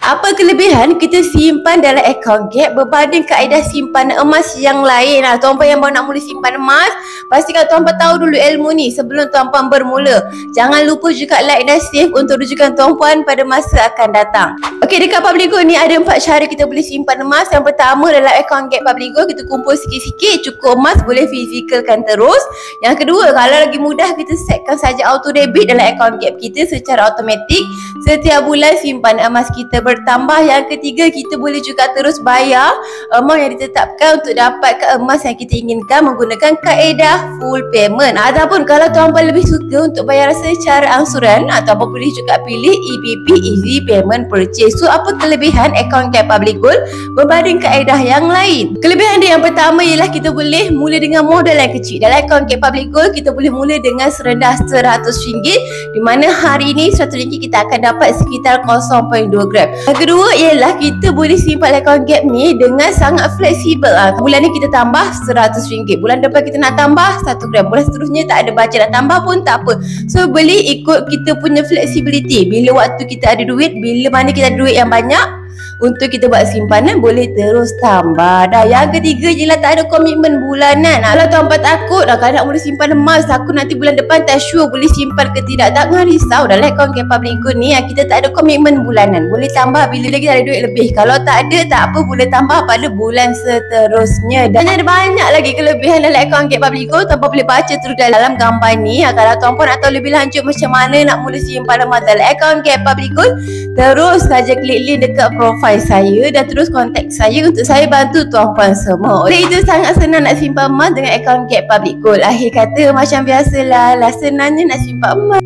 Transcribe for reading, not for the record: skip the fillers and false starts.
Apa kelebihan kita simpan dalam akaun Gap berbanding kaedah simpanan emas yang lain? Tuan-puan yang baru nak mula simpan emas, pastikan tuan-puan tahu dulu ilmu ni sebelum tuan-puan bermula. Jangan lupa juga like dan save untuk rujukan tuan-puan pada masa akan datang. Okey, dekat Publigo ni ada 4 cara kita boleh simpan emas. Yang pertama, dalam akaun Gap Publigo kita kumpul sikit-sikit, cukup emas boleh fizicalkan terus. Yang kedua, kalau lagi mudah kita setkan saja auto debit dalam akaun Gap kita secara automatik. Setiap bulan simpanan emas kita bertambah. Yang ketiga, kita boleh juga terus bayar amount yang ditetapkan untuk dapatkan emas yang kita inginkan menggunakan kaedah full payment. Ataupun kalau tuan-puan lebih suka untuk bayar secara angsuran, tuan-puan boleh juga pilih EPP, Easy Payment Purchase. So, apa kelebihan akaun Gap Publigo berbanding kaedah yang lain? Kelebihan dia yang pertama ialah kita boleh mula dengan modal yang kecil. Dalam akaun Gap Publigo kita boleh mula dengan serendah RM100, di mana hari ini RM100 kita akan dapat sekitar 0.2 gram. Yang kedua ialah kita boleh simpan akaun Gap ni dengan sangat fleksibel. Bulan ni kita tambah RM100, bulan depan kita nak tambah 1 gram, bulan seterusnya tak ada bajet, nak tambah pun tak apa. So boleh ikut kita punya flexibility. Bila waktu kita ada duit, bila mana kita ada duit yang banyak untuk kita buat simpanan, boleh terus tambah. Yang ketiga ialah tak ada komitmen bulanan. Kalau tuan-puan takut kalau nak mula simpan emas, takut nanti bulan depan tak sure boleh simpan ke tidak, jangan risau. Dalam akaun Gap Publigo ni kita tak ada komitmen bulanan, boleh tambah bila kita ada duit lebih. Kalau tak ada, tak apa, boleh tambah pada bulan seterusnya. Dan ada banyak lagi kelebihan dalam akaun Gap Publigo. Tuan-puan boleh baca terus dalam gambar ni. Kalau tuan-puan nak tahu lebih lanjut macam mana nak mula simpan emas dalam akaun Gap Publigo, terus saja klik link dekat profil saya dan terus kontak saya untuk saya bantu tuan-puan semua. Oleh itu sangat senang nak simpan emas dengan akaun Gap Publigo. Akhir kata macam biasalah, senangnya nak simpan emas.